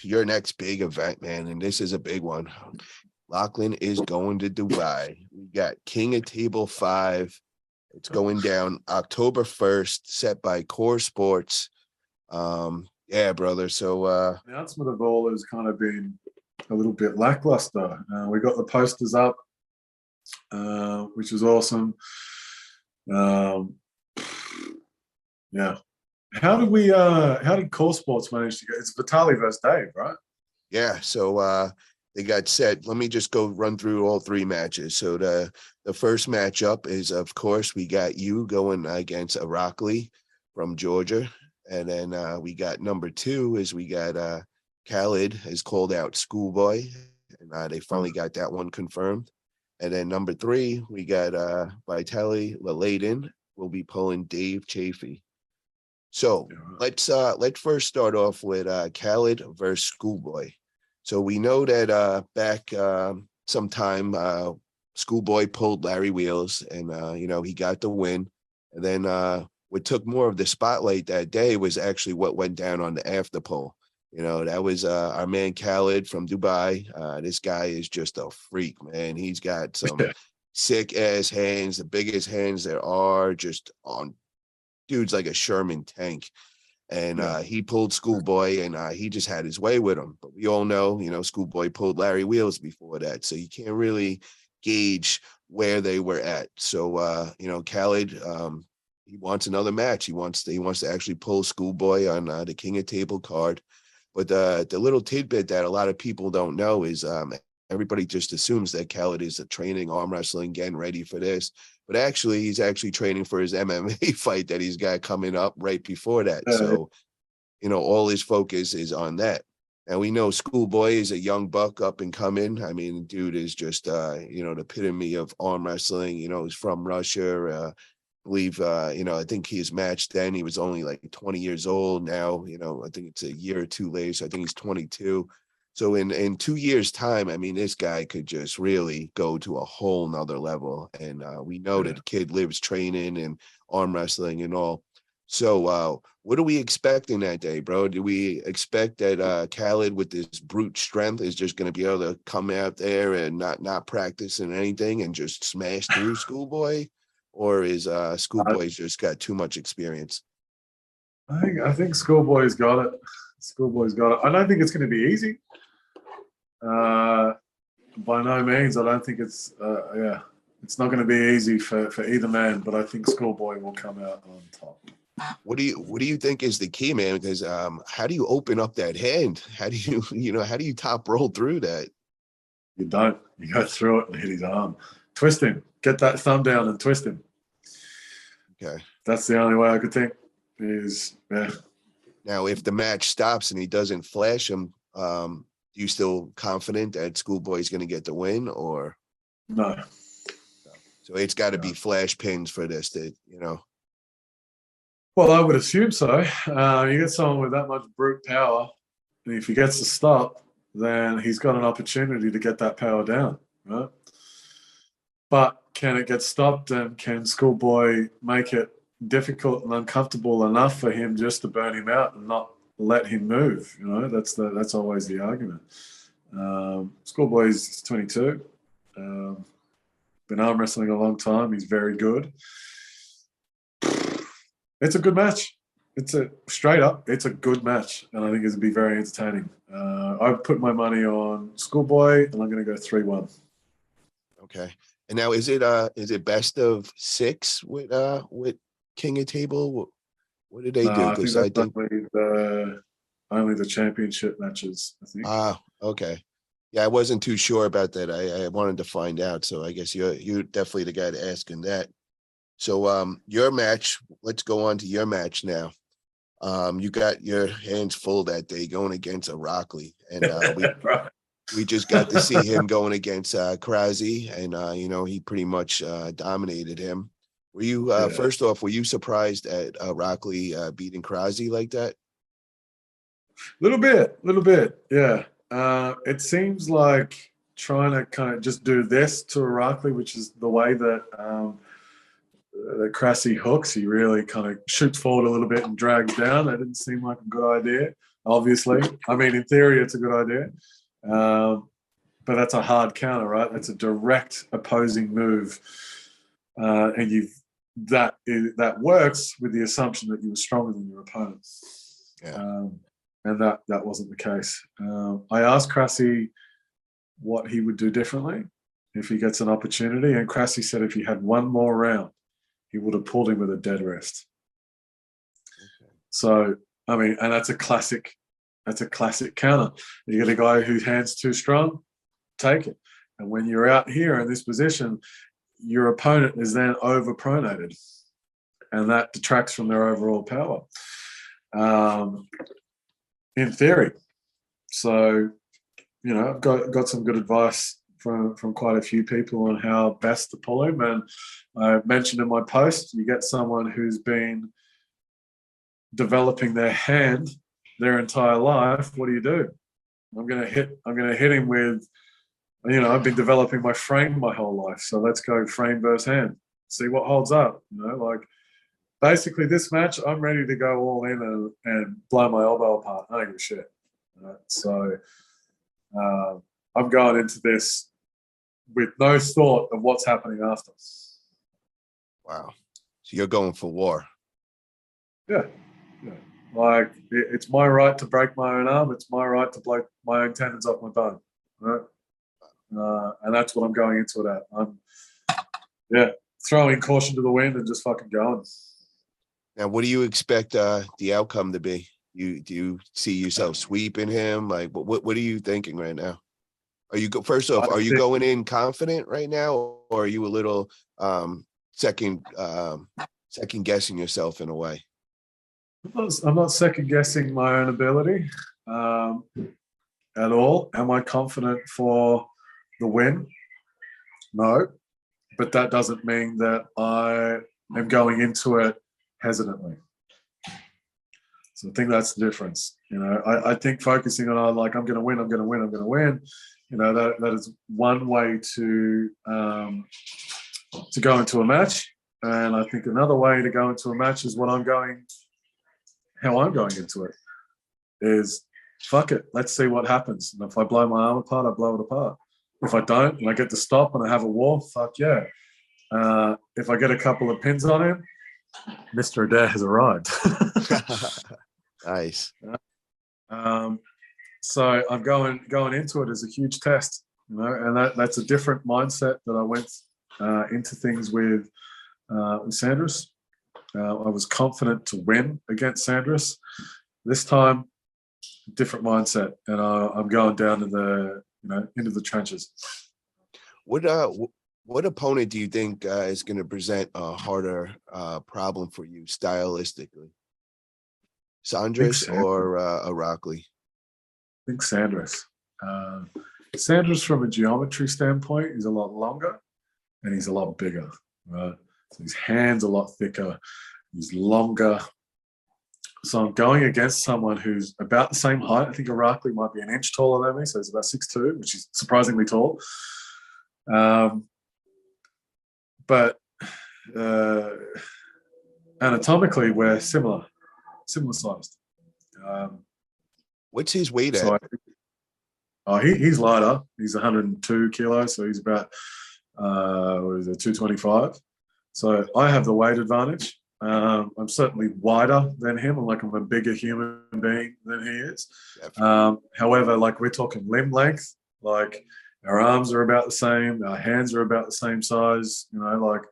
your next big event, man, and this is a big one. Lachlan is going to Dubai. We got King of Table 5. It's going down October 1st, set by Core Sports. Yeah, brother. So the announcement of all has kind of been a little bit lackluster. We got the posters up, which is awesome. Yeah. How did Core Sports manage to get? It's Vitali versus Dave, right? yeah, so they got set. Let me just go run through all 3 matches. So the first matchup is, of course, we got you going against Irakli from Georgia. And then we got number 2 is we got Khalid has called out Schoolboy. And they finally got that one confirmed. And then number 3, we got Vitali Ladin will be pulling Dave Chaffee. So let's first start off with Khalid versus Schoolboy. So we know that back sometime Schoolboy pulled Larry Wheels and he got the win. And then what took more of the spotlight that day was actually what went down on the after poll. That was our man Khalid from Dubai. This guy is just a freak, man. He's got some sick ass hands, the biggest hands there are, just on dude's like a Sherman tank. And he pulled Schoolboy and he just had his way with him. But we all know, Schoolboy pulled Larry Wheels before that. So you can't really gauge where they were at. So, Khalid, he wants another match. He wants to actually pull Schoolboy on the King of Table card. But the little tidbit that a lot of people don't know is everybody just assumes that Khalid is training arm wrestling, getting ready for this. But actually, he's actually training for his MMA fight that he's got coming up right before that. So, all his focus is on that. And we know Schoolboy is a young buck up and coming. I mean, dude is just, the epitome of arm wrestling. He's from Russia. I believe, I think his match then, he was only like 20 years old. Now, I think it's a year or 2 later. So I think he's 22. So in 2 years' time, I mean, this guy could just really go to a whole nother level. And we know that the kid lives training and arm wrestling and all. So what are we expecting that day, bro? Do we expect that Khalid with this brute strength is just going to be able to come out there and not practicing anything and just smash through Schoolboy? Or is Schoolboy's just got too much experience? I think Schoolboy's got it. Schoolboy's got it. I don't think it's going to be easy. By no means. I don't think it's it's not going to be easy for either man, but I think Schoolboy will come out on top. What do you think is the key, man? Because how do you open up that hand? How do you how do you top roll through that? You don't. You go through it and hit his arm. Twist him. Get that thumb down and twist him. Okay. That's the only way I could think is, Now, if the match stops and he doesn't flash him, you still confident that Schoolboy's going to get the win, or no? So it's got to be flash pins for this, Well, I would assume so. You get someone with that much brute power, and if he gets to stop, then he's got an opportunity to get that power down, right? But can it get stopped, and can Schoolboy make it difficult and uncomfortable enough for him just to burn him out and not let him move? That's always the argument. Schoolboy's 22. Been arm wrestling a long time. He's very good. It's a good match. It's a good match, and I think it's going to be very entertaining. I've put my money on Schoolboy, and I'm going to go 3-1. Okay. And now is it best of 6 with King of Table? What did they do? I think only the championship matches, I think. Okay. Yeah, I wasn't too sure about that. I wanted to find out. So I guess you're definitely the guy to ask in that. So your match, let's go on to your match now. You got your hands full that day going against Irakli. And we just got to see him going against Krasi, and he pretty much dominated him. Were you first off? Were you surprised at Irakli beating Krasi like that? Little bit, yeah. It seems like trying to kind of just do this to Irakli, which is the way that Krasi hooks. He really kind of shoots forward a little bit and drags down. That didn't seem like a good idea. obviously. I mean, in theory, it's a good idea. But that's a hard counter, right? That's a direct opposing move. And that works with the assumption that you were stronger than your opponent. Yeah. And that wasn't the case. I asked Cressy what he would do differently if he gets an opportunity, and Cressy said if he had one more round, he would have pulled him with a dead rest. Okay. So, I mean, and that's a classic counter. You get a guy whose hand's too strong, take it. And when you're out here in this position, your opponent is then overpronated, and that detracts from their overall power. In theory. So, you know, I've got some good advice from quite a few people on how best to pull him. And I mentioned in my post, you get someone who's been developing their hand their entire life. What do? I'm gonna hit him with, you know, I've been developing my frame my whole life. So let's go frame versus hand. See what holds up. You know, like basically this match, I'm ready to go all in and blow my elbow apart. I don't give a shit. So I'm going into this with no thought of what's happening after. Wow. So you're going for war. Yeah. Like, it's my right to break my own arm. It's my right to blow my own tendons off my bone. Right? And that's what I'm going into it at. I'm, throwing caution to the wind and just fucking going. Now, what do you expect the outcome to be? Do you see yourself sweeping him? Like, what are you thinking right now? Are you first off? Are you going in confident right now, or are you a little second guessing yourself in a way? I'm not second guessing my own ability at all. Am I confident for the win? No, but that doesn't mean that I am going into it hesitantly. So I think that's the difference. You know, I think focusing on like I'm going to win. You know, that is one way to go into a match, and I think another way to go into a match is how I'm going into it is fuck it. Let's see what happens. And if I blow my arm apart, I blow it apart. If I don't, and I get to stop and I have a war, fuck yeah. If I get a couple of pins on him, Mr. Adair has arrived. Nice. So I'm going into it as a huge test, you know, and that's a different mindset that I went into things with Sanders. I was confident to win against Sanders. This time, different mindset, and I'm going down to into the trenches. What opponent do you think is going to present a harder problem for you stylistically? Sanders or Irakli? I think Sanders. Sanders, from a geometry standpoint, is a lot longer and he's a lot bigger. Right? So his hand's a lot thicker. He's longer. So I'm going against someone who's about the same height. I think Irakli might be an inch taller than me, so he's about 6'2", which is surprisingly tall. But anatomically, we're similar sized. What's his weight at? He's lighter. He's 102 kilos, so he's about 225. So I have the weight advantage. I'm certainly wider than him. I'm a bigger human being than he is. However, like, we're talking limb length. Like, our arms are about the same. Our hands are about the same size. You know, like,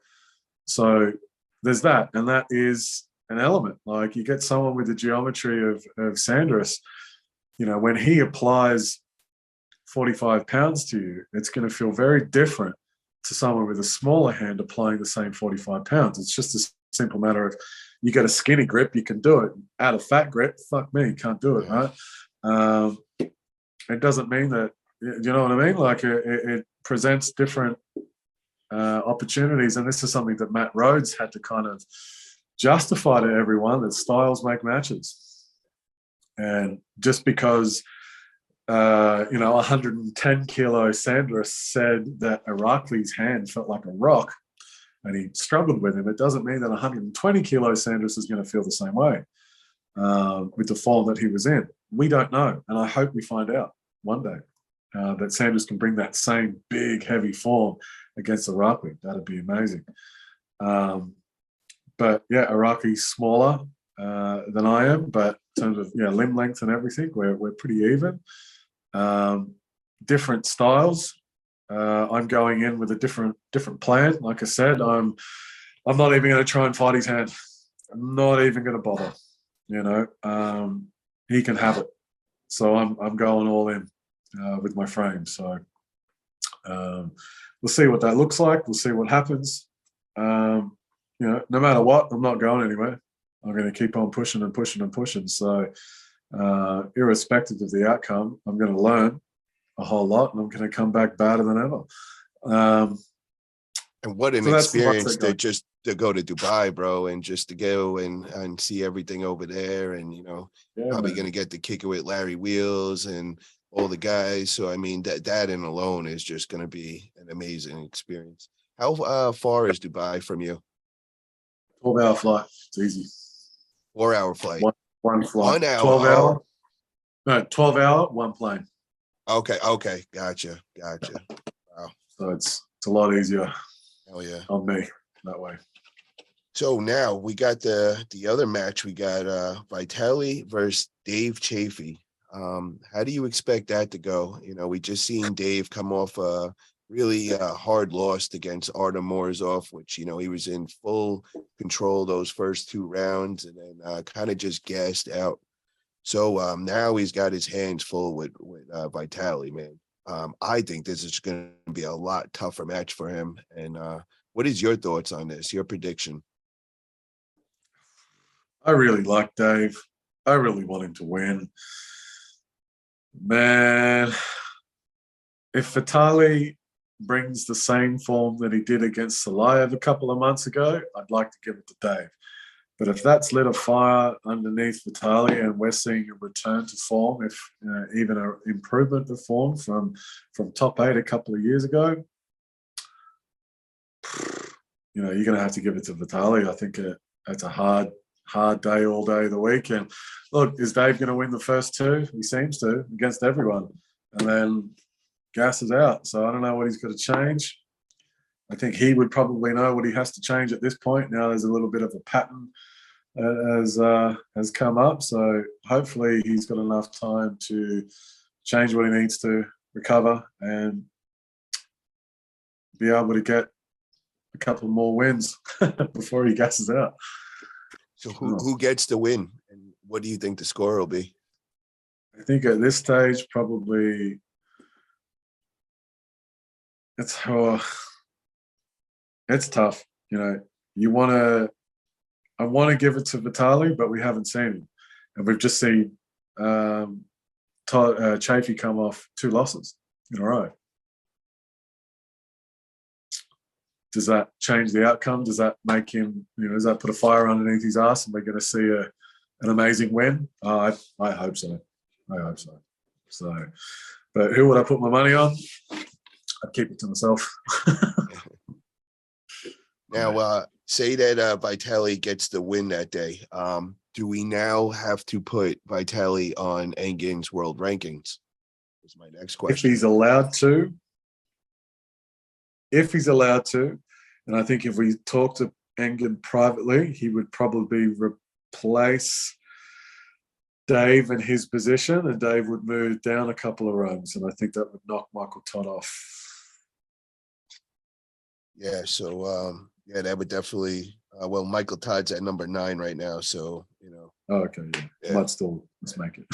so there's that, and that is an element. Like, you get someone with the geometry of Sanders. You know, when he applies 45 pounds to you, it's going to feel very different to someone with a smaller hand applying the same 45 pounds. It's just a simple matter of, you got a skinny grip, you can do it. Add a fat grip, fuck me, you can't do it, right? It doesn't mean that, you know what I mean? Like, it presents different opportunities, and this is something that Matt Rhodes had to kind of justify to everyone, that styles make matches. And just because 110 kilo Sanders said that Irakli's hand felt like a rock and he struggled with him, it doesn't mean that 120 kilo Sanders is going to feel the same way with the form that he was in. we don't know, and I hope we find out one day that Sanders can bring that same big, heavy form against Irakli. That'd be amazing. But yeah, Iraqi's smaller than I am, but in terms of limb length and everything, we're pretty even. Different styles. I'm going in with a different plan. Like I said, I'm not even going to try and fight his hand. I'm not even going to bother. He can have it. So I'm going all in with my frame. So we'll see what that looks like. We'll see what happens. No matter what, I'm not going anywhere. I'm going to keep on pushing and pushing and pushing. So irrespective of the outcome, I'm going to learn a whole lot, and I'm going to come back better than ever. And what an experience to go to Dubai, bro, and just to go and see everything over there, and probably going to get to kick it with Larry Wheels and all the guys. So I mean that in alone is just going to be an amazing experience. How far is Dubai from you? 12-hour flight. It's easy. 4-hour flight. One flight. 1 hour. 12-hour. No, 12-hour, one plane. Okay. Gotcha. Wow. So it's a lot easier. Hell yeah. On me that way. So now we got the other match. We got Vitali versus Dave Chaffee. How do you expect that to go? We just seen Dave come off a really hard loss against Artem Morozov, which he was in full control those first 2 rounds, and then kind of just gassed out. So now he's got his hands full with Vitali, man. I think this is going to be a lot tougher match for him. And what is your thoughts on this? Your prediction? I really like Dave. I really want him to win. Man, if Vitali brings the same form that he did against Salayev a couple of months ago, I'd like to give it to Dave. But if that's lit a fire underneath Vitali and we're seeing a return to form, if even an improvement of form from top 8 a couple of years ago, you're going to have to give it to Vitali. I think it's a hard day all day of the week. And look, is Dave going to win the first 2? He seems to, against everyone. And then gasses out. So I don't know what he's going to change. I think he would probably know what he has to change at this point. Now there's a little bit of a pattern has come up. So hopefully he's got enough time to change what he needs to recover and be able to get a couple more wins before he gasses out. So who gets the win? And what do you think the score will be? I think at this stage, probably it's tough. I want to give it to Vitali, but we haven't seen him. And we've just seen Chaffee come off 2 losses in a row. Does that change the outcome? Does that make him, does that put a fire underneath his ass and we're going to see an amazing win? I hope so. So, but who would I put my money on? I'd keep it to myself. Now, say that Vitali gets the win that day. Do we now have to put Vitali on Engin's world rankings? Is my next question. If he's allowed to, and I think if we talk to Engin privately, he would probably replace Dave in his position, and Dave would move down a couple of rungs, and I think that would knock Michael Todd off. Yeah, so that would definitely. Michael Todd's at number 9 right now, so Oh, okay, yeah. Let's make it.